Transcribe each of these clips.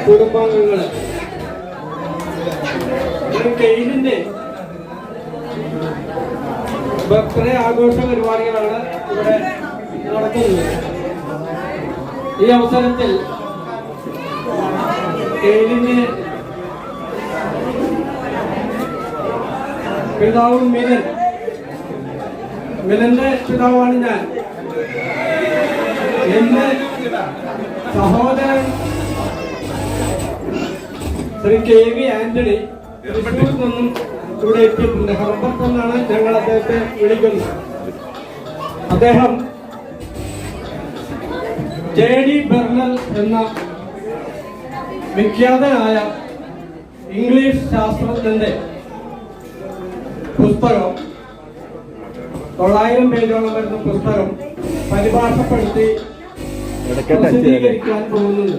കുടുംബാംഗങ്ങള് കെയിലിന്റെ birthday ആഘോഷ പരിപാടികളാണ് ഇവിടെ നടക്കുന്നത്. ഈ അവസരത്തിൽ കെയിലിന് പിതാവും മിലന്റെ പിതാവാണ് ഞാൻ. എന്റെ സഹോദരൻ ശ്രീ കെ വി ആന്റണി തൃശ്ശൂരിൽ നിന്നും ഇവിടെ എത്തിയിട്ടുണ്ട്. ഹർബർട്ട് എന്നാണ് ഞങ്ങൾ അദ്ദേഹത്തെ വിളിക്കുന്നത്. അദ്ദേഹം JD ബെർണൽ എന്ന വിഖ്യാതനായ ഇംഗ്ലീഷ് ശാസ്ത്രജ്ഞന്റെ പുസ്തകം 900 പേജോളം വരുന്ന പുസ്തകം പരിഭാഷപ്പെടുത്തി പ്രസിദ്ധീകരിക്കാൻ പോകുന്നുണ്ട്.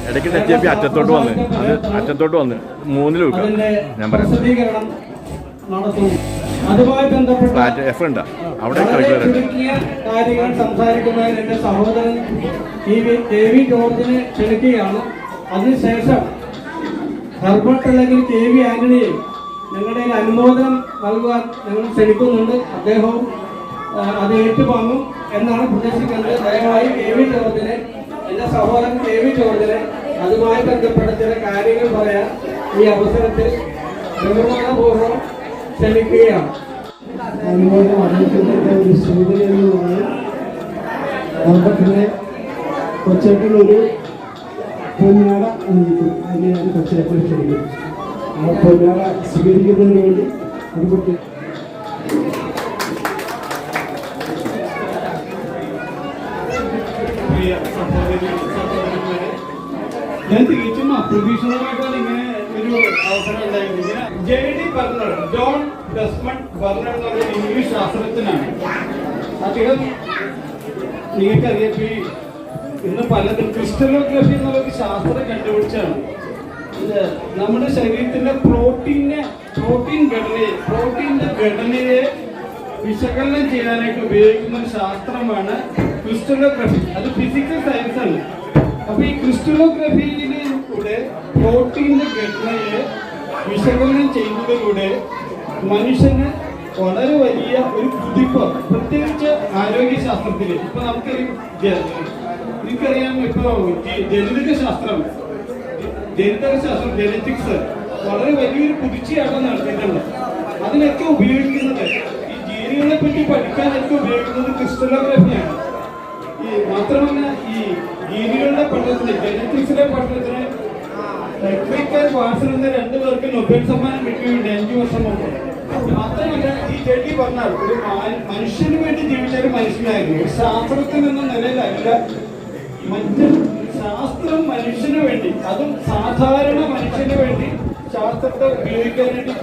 ഇടയ്ക്ക് തെറ്റിയപ്പോ അറ്റത്തോട്ട് വന്ന് 3 ഞാൻ പറയാം. അതുമായി ബന്ധപ്പെട്ട അവിടെ കാര്യങ്ങൾ സംസാരിക്കുന്നതിന് എന്റെ സഹോദരൻ കെ വി ജോർജിനെ ക്ഷണിക്കുകയാണ്. അതിനുശേഷം ഹെർബർട്ട് അല്ലെങ്കിൽ കെ വി ആന്റണിയെ ഞങ്ങളുടെ അനുമോദനം നൽകുവാൻ ഞങ്ങൾ ക്ഷണിക്കുന്നുണ്ട്. അദ്ദേഹവും അത് ഏറ്റുവാങ്ങും എന്നാണ് പ്രതീക്ഷിക്കുന്നത്. ദയവായി കെ വി ജോർജിനെ, എന്റെ സഹോദരൻ കെ വി ജോർജിനെ അതുമായി ബന്ധപ്പെട്ട ചില കാര്യങ്ങൾ പറയാൻ ഈ അവസരത്തിൽ ബഹുമാനപൂർവ്വം ക്ഷണിക്കുകയാണ്. അനുമോദനം അറിയിക്കുന്നതിന്റെ ഒരു സൂചന എന്ന് പറഞ്ഞാൽ ഹെർബർട്ടിനെ കൊച്ചേട്ടനൊരു പൊന്നാട അണിയിക്കും. അതിന് ഞാൻ കൊച്ചേട്ടനെ ക്ഷണിക്കും. ആ പൊന്നാട സ്വീകരിക്കുന്നതിന് വേണ്ടി ഹെർബർട്ട് പ്രിയ സഹോദരന്മാരെ, ഞാൻ തികച്ചും അപ്രതീക്ഷിതമായിട്ടാണ് ഇങ്ങനെ ഒരു അവസരം ഉണ്ടായിരുന്നത്. ഇങ്ങനെ J.D. ബർണർഡ്, ജോൺ ഡെസ്മണ്ട് ബർണർഡ് എന്നൊരു ഇംഗ്ലീഷ് ശാസ്ത്രജ്ഞനാണ്. അദ്ദേഹം നിങ്ങൾക്കറിയാം ഇന്ന് പലതും ക്രിസ്റ്റലോഗ്രഫി എന്നുള്ളൊരു ശാസ്ത്രം കണ്ടുപിടിച്ചാണ്. നമ്മുടെ ശരീരത്തിന്റെ പ്രോട്ടീന്റെ ഘടനയെ വിശകലനം ചെയ്യാനായിട്ട് ഉപയോഗിക്കുന്ന ഒരു ശാസ്ത്രമാണ് ക്രിസ്റ്റലോഗ്രഫി. അത് ഫിസിക്കൽ സയൻസ് ആണ്. അപ്പൊ ഈ ക്രിസ്റ്റലോഗ്രഫിയിലൂടെ പ്രോട്ടീന്റെ ഘടനയെ വിശകലനം ചെയ്യുന്നതിലൂടെ മനുഷ്യന് വളരെ വലിയ ഒരു കുതിപ്പ്, പ്രത്യേകിച്ച് ആരോഗ്യശാസ്ത്രത്തിൽ. ഇപ്പൊ നിങ്ങൾക്കറിയാം, ഇപ്പൊ ജനിതകശാസ്ത്രം, ജനറ്റിക്സ് വളരെ വലിയൊരു കുതിച്ചയാട്ടം നടത്തിയിട്ടുണ്ട്. അതിനൊക്കെ ഉപയോഗിക്കുന്നത്, ഈ ജീനുകളെ പറ്റി പഠിക്കാനൊക്കെ ഉപയോഗിക്കുന്നത് ക്രിസ്റ്റലോഗ്രഫിയാണ്. മാത്രമല്ല ഈ ജീനുകളുടെ പഠനത്തിന്, ജനറ്റിക്സിലെ പഠനത്തിന് വാട്സൺ എന്ന 2 പേർക്ക് നൊബേൽ സമ്മാനം കിട്ടിയിട്ടുണ്ട് 5 വർഷം മുമ്പ്. മാത്രമല്ല ഈ J.D. ബർണർഡ് ഒരു മനുഷ്യന് വേണ്ടി ജീവിച്ച ഒരു മനുഷ്യനായിരുന്നു. ഒരു ശാസ്ത്രത്തിൽ നിന്ന നിലയിലല്ല, മറ്റ് ശാസ്ത്രം മനുഷ്യന് വേണ്ടി, അതും സാധാരണ മനുഷ്യന് വേണ്ടി ശാസ്ത്രത്തെ ഉപയോഗിക്കാനായിട്ട്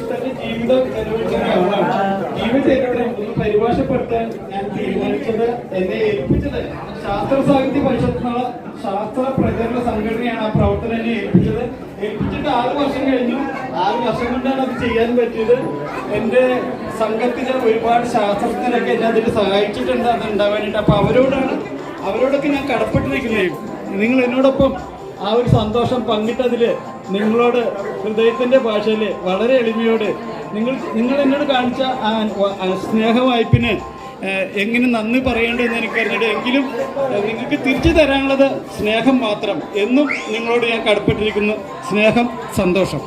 തന്റെ ജീവിതം ചെലവഴിക്കുന്ന ആളാണ്. ജീവിതത്തിലൂടെ ഒന്ന് പരിഭാഷപ്പെടുത്താൻ ഞാൻ തീരുമാനിച്ചത്, എന്നെ ഏൽപ്പിച്ചത് ശാസ്ത്ര സാഹിത്യ പരിഷത്ത് ശാസ്ത്ര പ്രചരണ സംഘടനയാണ് ആ പ്രവർത്തനം എന്നെ ഏൽപ്പിച്ചിട്ട് 6 വർഷം കഴിഞ്ഞു. 6 വർഷം കൊണ്ടാണ് അത് ചെയ്യാൻ പറ്റിയത്. എൻ്റെ സംഘത്തിലെ ഒരുപാട് ശാസ്ത്രജ്ഞരൊക്കെ എന്നെ അതിൽ സഹായിച്ചിട്ടുണ്ട് അത് ഉണ്ടാവാനായിട്ട്. അപ്പൊ അവരോടൊക്കെ ഞാൻ കടപ്പെട്ടിരിക്കുന്നത്. നിങ്ങൾ എന്നോടൊപ്പം ആ ഒരു സന്തോഷം പങ്കിട്ടതിൽ നിങ്ങളോട് ഹൃദയത്തിന്റെ ഭാഷയിൽ വളരെ എളിമയോട് നിങ്ങൾ എന്നോട് കാണിച്ച ആ സ്നേഹവായ്പിന് എങ്ങനെ നന്ദി പറയേണ്ടതെന്ന് എനിക്കറിഞ്ഞിട്ട്, എങ്കിലും നിങ്ങൾക്ക് തിരിച്ചു തരാനുള്ളത് സ്നേഹം മാത്രം. എന്നും നിങ്ങളോട് ഞാൻ കടപ്പെട്ടിരിക്കുന്നു. സ്നേഹം, സന്തോഷം.